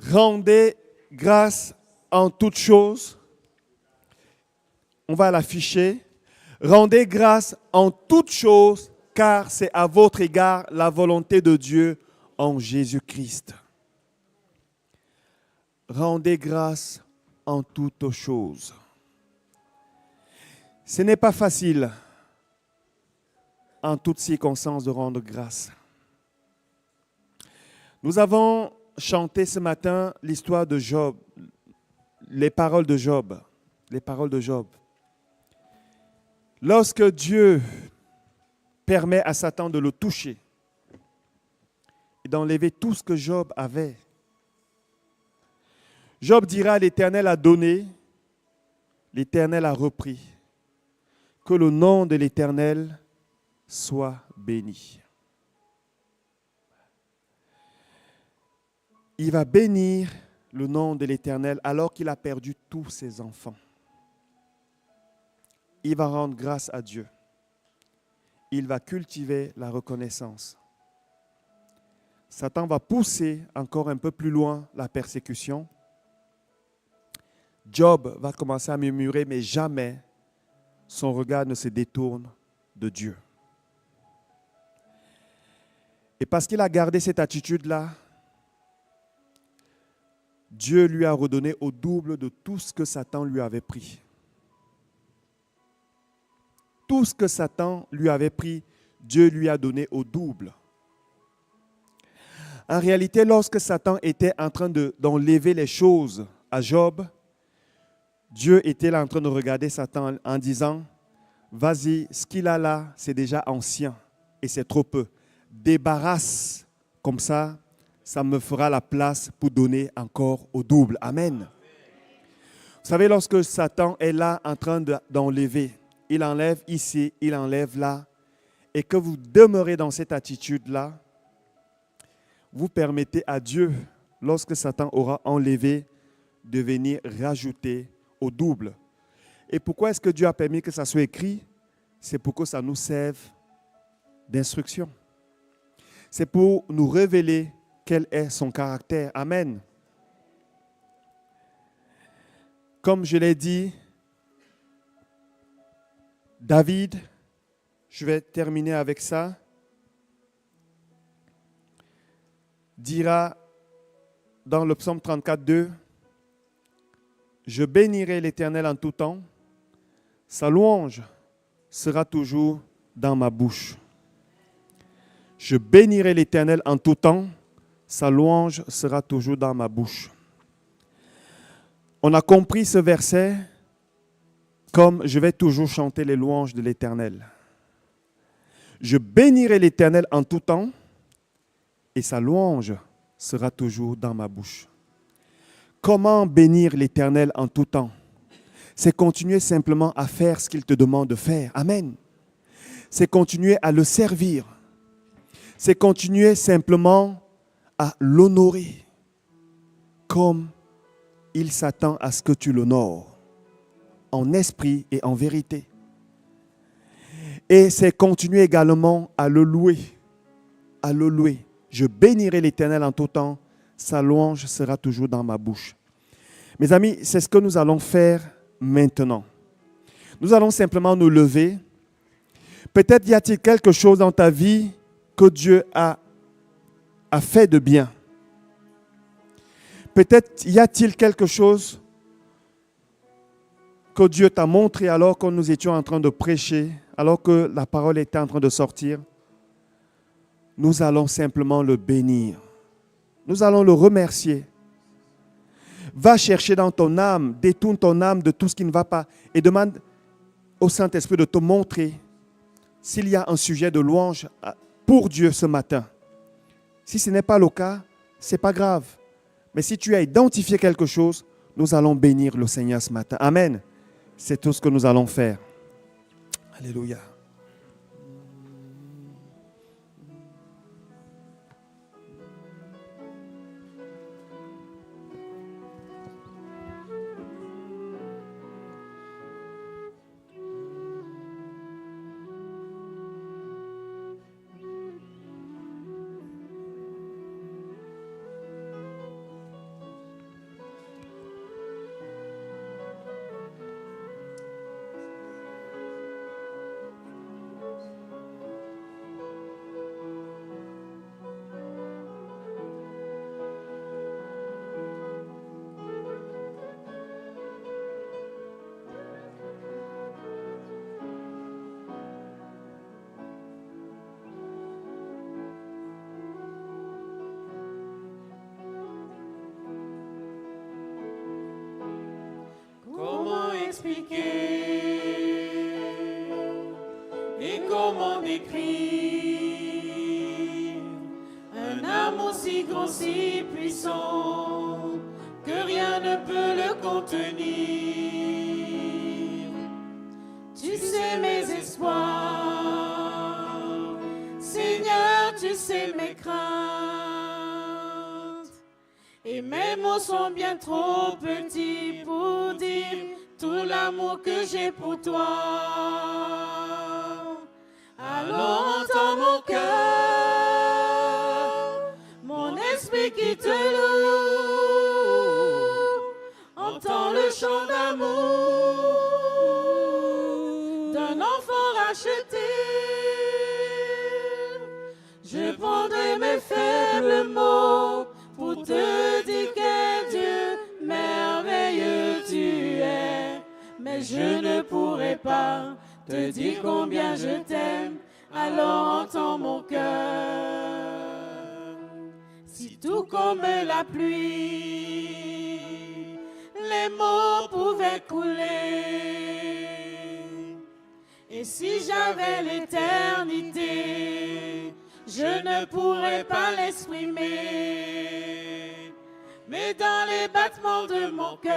Rendez grâce en toutes choses. On va l'afficher. Rendez grâce en toutes choses, car c'est à votre égard la volonté de Dieu en Jésus-Christ. Rendez grâce en toutes choses. Ce n'est pas facile en toutes circonstances de rendre grâce. Nous avons chanté ce matin l'histoire de Job, les paroles de Job. Les paroles de Job. Lorsque Dieu permet à Satan de le toucher et d'enlever tout ce que Job avait, Job dira, l'Éternel a donné, l'Éternel a repris. Que le nom de l'Éternel soit béni. Il va bénir le nom de l'Éternel alors qu'il a perdu tous ses enfants. Il va rendre grâce à Dieu. Il va cultiver la reconnaissance. Satan va pousser encore un peu plus loin la persécution. Job va commencer à murmurer, mais jamais son regard ne se détourne de Dieu. Et parce qu'il a gardé cette attitude-là, Dieu lui a redonné au double de tout ce que Satan lui avait pris. Tout ce que Satan lui avait pris, Dieu lui a donné au double. En réalité, lorsque Satan était en train d'enlever les choses à Job, Dieu était là en train de regarder Satan en disant, « Vas-y, ce qu'il a là, c'est déjà ancien et c'est trop peu. Débarrasse, comme ça, ça me fera la place pour donner encore au double. » Amen. Vous savez, lorsque Satan est là en train d'enlever, il enlève ici, il enlève là, et que vous demeurez dans cette attitude-là, vous permettez à Dieu, lorsque Satan aura enlevé, de venir rajouter au double. Et pourquoi est-ce que Dieu a permis que ça soit écrit? C'est pour que ça nous serve d'instruction. C'est pour nous révéler quel est son caractère. Amen. Comme je l'ai dit, David, je vais terminer avec ça, dira dans le psaume 34, 2, « Je bénirai l'Éternel en tout temps, sa louange sera toujours dans ma bouche. » Je bénirai l'Éternel en tout temps, sa louange sera toujours dans ma bouche. On a compris ce verset comme je vais toujours chanter les louanges de l'Éternel. Je bénirai l'Éternel en tout temps et sa louange sera toujours dans ma bouche. Comment bénir l'Éternel en tout temps? C'est continuer simplement à faire ce qu'il te demande de faire. Amen. C'est continuer à le servir. C'est continuer simplement à l'honorer comme il s'attend à ce que tu l'honores en esprit et en vérité. Et c'est continuer également à le louer. À le louer. Je bénirai l'Éternel en tout temps. Sa louange sera toujours dans ma bouche. Mes amis, c'est ce que nous allons faire maintenant. Nous allons simplement nous lever. Peut-être y a-t-il quelque chose dans ta vie que Dieu a fait de bien. Peut-être y a-t-il quelque chose que Dieu t'a montré alors que nous étions en train de prêcher, alors que la parole était en train de sortir. Nous allons simplement le bénir. Nous allons le remercier. Va chercher dans ton âme, détourne ton âme de tout ce qui ne va pas et demande au Saint-Esprit de te montrer s'il y a un sujet de louange pour Dieu ce matin. Si ce n'est pas le cas, ce n'est pas grave. Mais si tu as identifié quelque chose, nous allons bénir le Seigneur ce matin. Amen. C'est tout ce que nous allons faire. Alléluia. Et comment décrire un amour si grand, si puissant que rien ne peut le contenir. Tu sais mes espoirs, Seigneur, tu sais mes craintes, et mes mots sont bien trop petits pour dire tout l'amour que j'ai pour toi. Alors entends mon cœur, mon esprit qui te loue, entends le chant d'amour d'un enfant racheté. Je prendrai mes faibles mots pour te dire quel Dieu merveilleux tu es, mais je ne pourrai pas te dire combien je t'aime. Alors entends mon cœur. Si tout comme la pluie, les mots pouvaient couler, et si j'avais l'éternité, je ne pourrais pas l'exprimer. Mais dans les battements de mon cœur,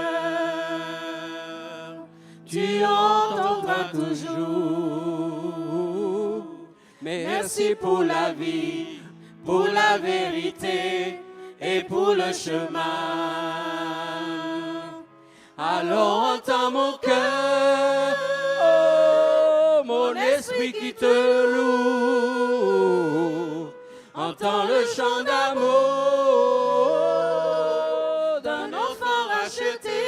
tu entendras toujours. Merci pour la vie, pour la vérité et pour le chemin. Alors entends mon cœur, oh, mon esprit qui te loue. Entends le chant d'amour d'un enfant racheté.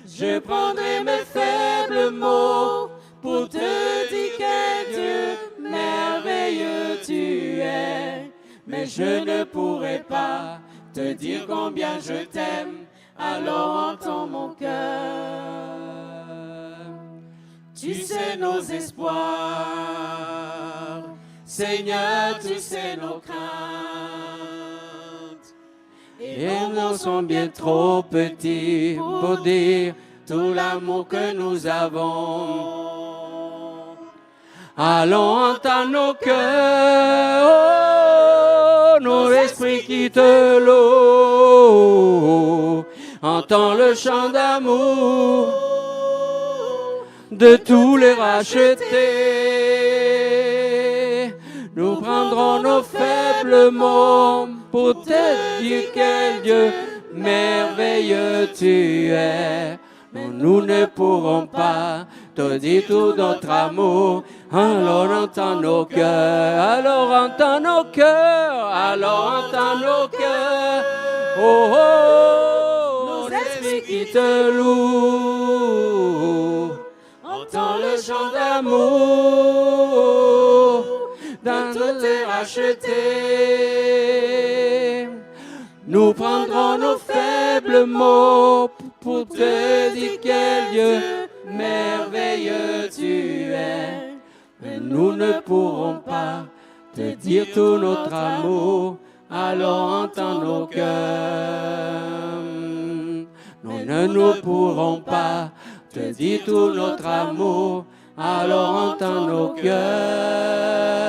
Je prendrai mes faibles mots pour te dire quel Dieu merveilleux tu es, mais je ne pourrai pas te dire combien je t'aime. Alors entends mon cœur. Tu sais nos espoirs, Seigneur, tu sais nos craintes, et nos mots sont bien trop petits pour dire tout l'amour que nous avons. Allons entendre nos cœurs, oh, nos esprits qui te louent. Entends le chant d'amour de tous les rachetés. Nous prendrons nos faibles mots pour te dire quel Dieu merveilleux tu es. Mais nous ne pourrons pas te dire tout notre amour. Alors entends nos cœurs, alors entends nos cœurs, alors entends nos cœurs. Oh, oh, nos esprits qui te louent. Entends le chant d'amour d'un tout est racheté. Nous prendrons nos faibles mots pour te dire quel Dieu merveilleux tu es. Mais nous ne pourrons pas te dire tout notre amour, alors entends nos cœurs. Nous ne pourrons pas te dire tout notre amour, alors entends nos cœurs.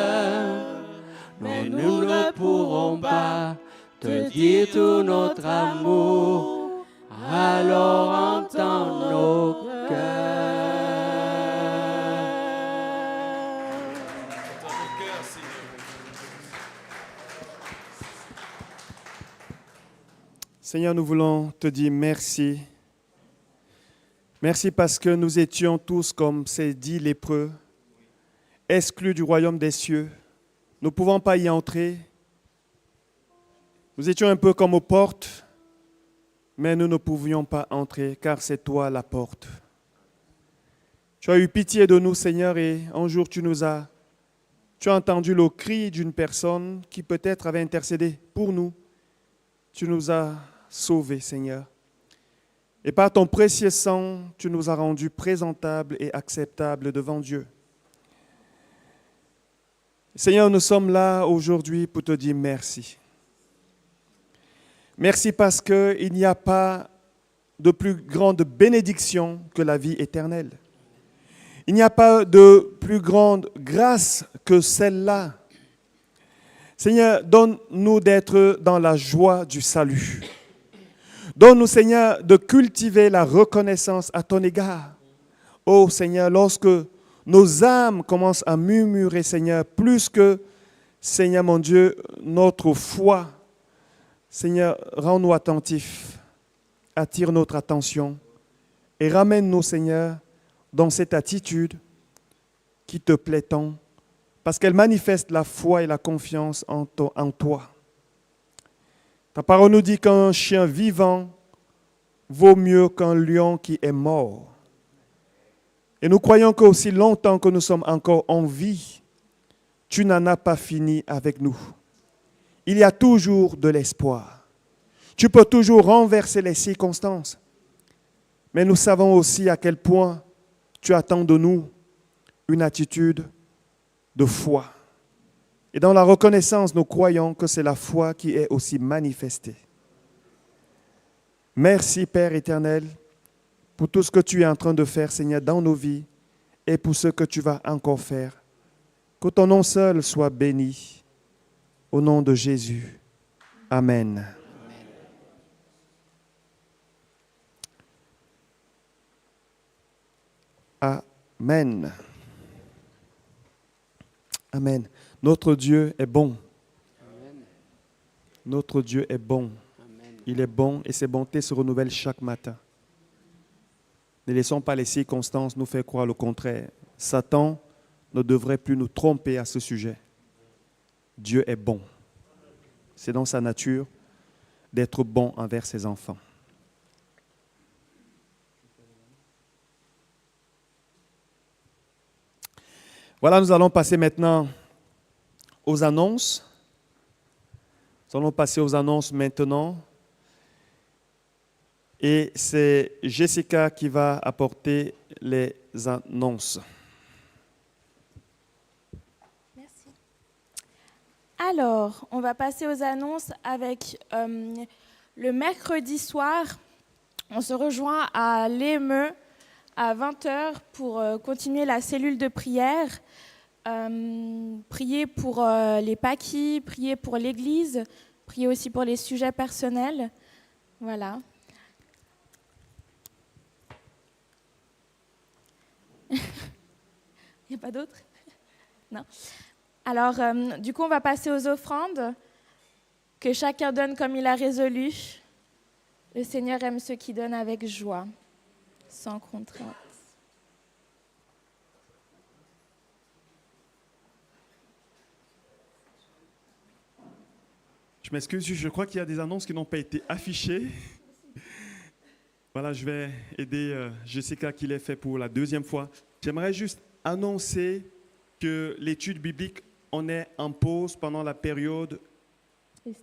Mais nous ne pourrons pas te dire tout notre amour, alors entends nos cœurs. Seigneur, nous voulons te dire merci. Merci parce que nous étions tous, comme c'est dit, lépreux, exclus du royaume des cieux. Nous ne pouvons pas y entrer. Nous étions un peu comme aux portes, mais nous ne pouvions pas entrer, car c'est toi la porte. Tu as eu pitié de nous, Seigneur, et un jour tu as entendu le cri d'une personne qui peut-être avait intercédé pour nous. Tu nous as sauvés, Seigneur. Et par ton précieux sang, tu nous as rendus présentables et acceptables devant Dieu. Seigneur, nous sommes là aujourd'hui pour te dire merci. Merci parce qu'il n'y a pas de plus grande bénédiction que la vie éternelle. Il n'y a pas de plus grande grâce que celle-là. Seigneur, donne-nous d'être dans la joie du salut. Donne-nous, Seigneur, de cultiver la reconnaissance à ton égard. Oh Seigneur, lorsque nos âmes commencent à murmurer, Seigneur, plus que, Seigneur mon Dieu, notre foi, Seigneur, rends-nous attentifs, attire notre attention et ramène-nous, Seigneur, dans cette attitude qui te plaît tant, parce qu'elle manifeste la foi et la confiance en toi. Ta parole nous dit qu'un chien vivant vaut mieux qu'un lion qui est mort. Et nous croyons qu'aussi longtemps que nous sommes encore en vie, tu n'en as pas fini avec nous. Il y a toujours de l'espoir. Tu peux toujours renverser les circonstances. Mais nous savons aussi à quel point tu attends de nous une attitude de foi. Et dans la reconnaissance, nous croyons que c'est la foi qui est aussi manifestée. Merci, Père éternel, pour tout ce que tu es en train de faire, Seigneur, dans nos vies et pour ce que tu vas encore faire. Que ton nom seul soit béni. Au nom de Jésus. Amen. Amen. Amen. Notre Dieu est bon. Amen. Notre Dieu est bon. Amen. Il est bon et ses bontés se renouvellent chaque matin. Ne laissons pas les circonstances nous faire croire le contraire. Satan ne devrait plus nous tromper à ce sujet. Dieu est bon. C'est dans sa nature d'être bon envers ses enfants. Voilà, nous allons passer maintenant aux annonces. Nous allons passer aux annonces maintenant. Et c'est Jessica qui va apporter les annonces. Merci. Alors, on va passer aux annonces avec le mercredi soir. On se rejoint à l'EME à 20h pour continuer la cellule de prière. Prier pour les paquis, prier pour l'Église, prier aussi pour les sujets personnels. Voilà. Il n'y a pas d'autres? Non. Alors, du coup, on va passer aux offrandes que chacun donne comme il a résolu. Le Seigneur aime ceux qui donnent avec joie, sans contrainte. Je m'excuse, je crois qu'il y a des annonces qui n'ont pas été affichées. Voilà, je vais aider Jessica qui l'ait fait pour la deuxième fois. J'aimerais juste annoncer que l'étude biblique, on est en pause pendant la période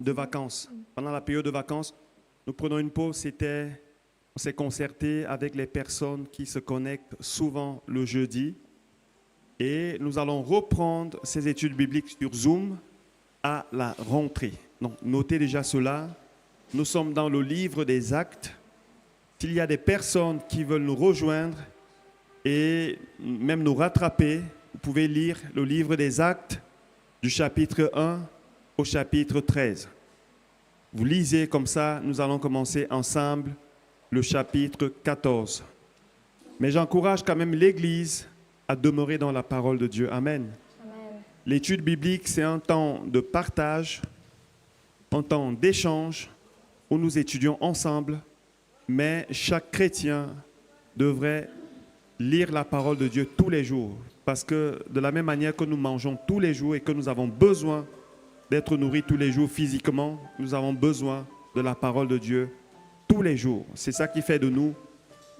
de vacances. Pendant la période de vacances, nous prenons une pause. On s'est concerté avec les personnes qui se connectent souvent le jeudi. Et nous allons reprendre ces études bibliques sur Zoom à la rentrée. Donc, notez déjà cela. Nous sommes dans le livre des Actes. S'il y a des personnes qui veulent nous rejoindre et même nous rattraper, vous pouvez lire le livre des Actes du chapitre 1 au chapitre 13. Vous lisez comme ça, nous allons commencer ensemble le chapitre 14. Mais j'encourage quand même l'Église à demeurer dans la parole de Dieu. Amen. Amen. L'étude biblique, c'est un temps de partage, un temps d'échange où nous étudions ensemble, mais chaque chrétien devrait lire la parole de Dieu tous les jours, parce que de la même manière que nous mangeons tous les jours et que nous avons besoin d'être nourris tous les jours physiquement, nous avons besoin de la parole de Dieu tous les jours. C'est ça qui fait de nous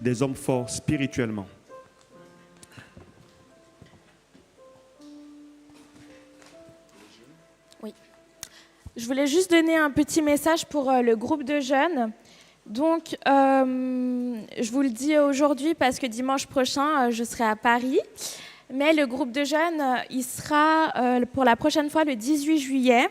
des hommes forts spirituellement. Oui. Je voulais juste donner un petit message pour le groupe de jeunes. Donc, je vous le dis aujourd'hui parce que dimanche prochain, je serai à Paris. Mais le groupe de jeunes, il sera pour la prochaine fois le 18 juillet.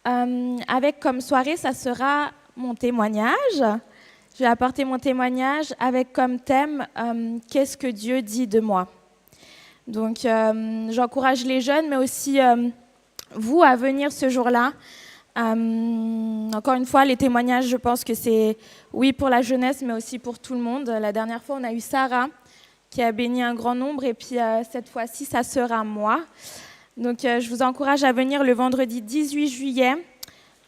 Avec comme soirée, ça sera mon témoignage. Je vais apporter mon témoignage avec comme thème « Qu'est-ce que Dieu dit de moi ?» Donc, j'encourage les jeunes, mais aussi vous à venir ce jour-là. Encore une fois, les témoignages, je pense que c'est oui pour la jeunesse, mais aussi pour tout le monde. La dernière fois, on a eu Sarah qui a béni un grand nombre, et puis cette fois-ci, ça sera moi. Donc, je vous encourage à venir le vendredi 18 juillet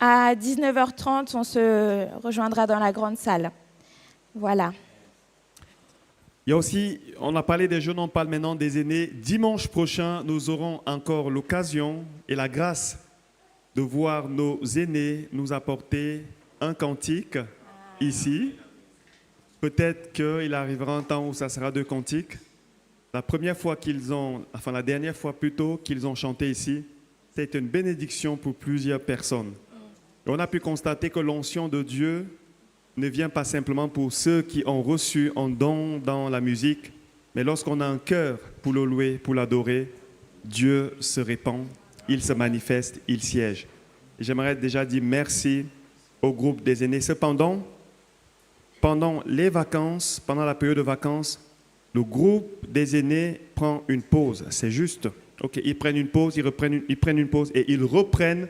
à 19h30. On se rejoindra dans la grande salle. Voilà. Il y a aussi, on a parlé des jeunes, on parle maintenant des aînés. Dimanche prochain, nous aurons encore l'occasion et la grâce de voir nos aînés nous apporter un cantique ici. Peut-être qu'il arrivera un temps où ça sera 2 cantiques. La dernière fois plutôt qu'ils ont chanté ici, c'est une bénédiction pour plusieurs personnes. Et on a pu constater que l'onction de Dieu ne vient pas simplement pour ceux qui ont reçu un don dans la musique, mais lorsqu'on a un cœur pour le louer, pour l'adorer, Dieu se répand, il se manifeste, il siège. Et j'aimerais déjà dire merci au groupe des aînés. Cependant, pendant les vacances, pendant la période de vacances, le groupe des aînés prend une pause. C'est juste. Okay, ils prennent une pause, ils prennent une pause et ils reprennent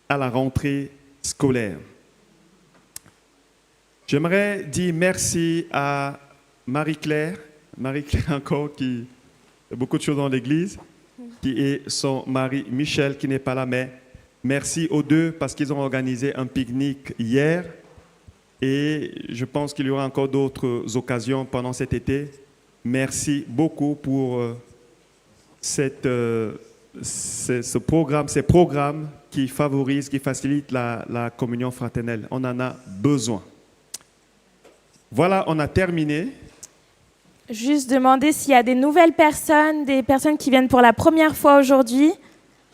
à la rentrée scolaire. J'aimerais dire merci à Marie-Claire encore qui fait beaucoup de choses dans l'église, qui est son mari Michel qui n'est pas là, mais merci aux deux parce qu'ils ont organisé un pique-nique hier et je pense qu'il y aura encore d'autres occasions pendant cet été. Merci beaucoup pour ces programmes qui favorisent, qui facilitent la communion fraternelle. On en a besoin. Voilà, on a terminé. Juste demander s'il y a des nouvelles personnes, des personnes qui viennent pour la première fois aujourd'hui.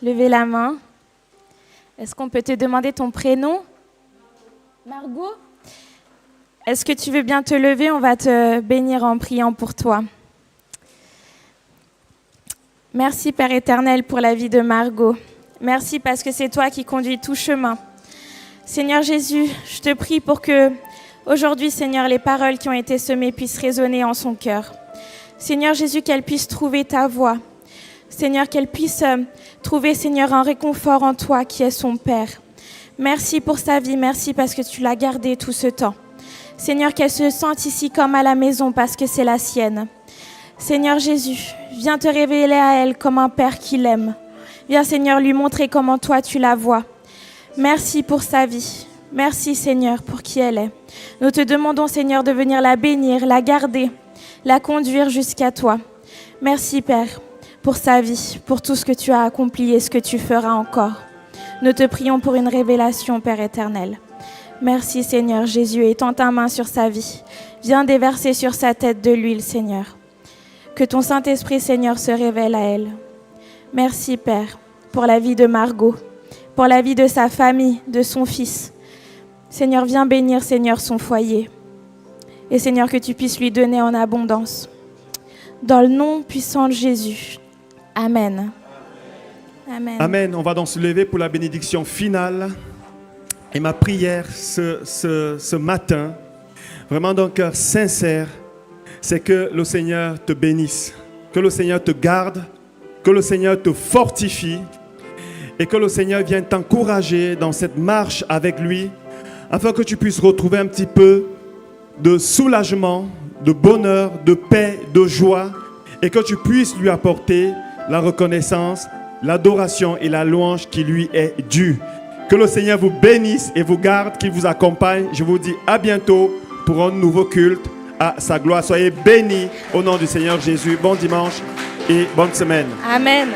Levez la main. Est-ce qu'on peut te demander ton prénom? Margot? Est-ce que tu veux bien te lever? On va te bénir en priant pour toi. Merci Père éternel pour la vie de Margot. Merci parce que c'est toi qui conduis tout chemin. Seigneur Jésus, je te prie pour que aujourd'hui, Seigneur, les paroles qui ont été semées puissent résonner en son cœur. Seigneur Jésus, qu'elle puisse trouver ta voix. Seigneur, qu'elle puisse trouver, Seigneur, un réconfort en toi qui est son Père. Merci pour sa vie, merci parce que tu l'as gardée tout ce temps. Seigneur, qu'elle se sente ici comme à la maison parce que c'est la sienne. Seigneur Jésus, viens te révéler à elle comme un Père qui l'aime. Viens, Seigneur, lui montrer comment toi tu la vois. Merci pour sa vie. Merci Seigneur pour qui elle est. Nous te demandons Seigneur de venir la bénir, la garder, la conduire jusqu'à toi. Merci Père pour sa vie, pour tout ce que tu as accompli et ce que tu feras encore. Nous te prions pour une révélation, Père éternel. Merci Seigneur Jésus, étends ta main sur sa vie. Viens déverser sur sa tête de l'huile, Seigneur. Que ton Saint-Esprit, Seigneur, se révèle à elle. Merci Père pour la vie de Margot, pour la vie de sa famille, de son fils. Seigneur, viens bénir, Seigneur, son foyer. Et Seigneur, que tu puisses lui donner en abondance. Dans le nom puissant de Jésus. Amen. Amen. Amen. On va donc se lever pour la bénédiction finale. Et ma prière ce matin, vraiment d'un cœur sincère, c'est que le Seigneur te bénisse, que le Seigneur te garde, que le Seigneur te fortifie et que le Seigneur vienne t'encourager dans cette marche avec lui, afin que tu puisses retrouver un petit peu de soulagement, de bonheur, de paix, de joie, et que tu puisses lui apporter la reconnaissance, l'adoration et la louange qui lui est due. Que le Seigneur vous bénisse et vous garde, qu'il vous accompagne. Je vous dis à bientôt pour un nouveau culte à sa gloire. Soyez bénis au nom du Seigneur Jésus. Bon dimanche et bonne semaine. Amen.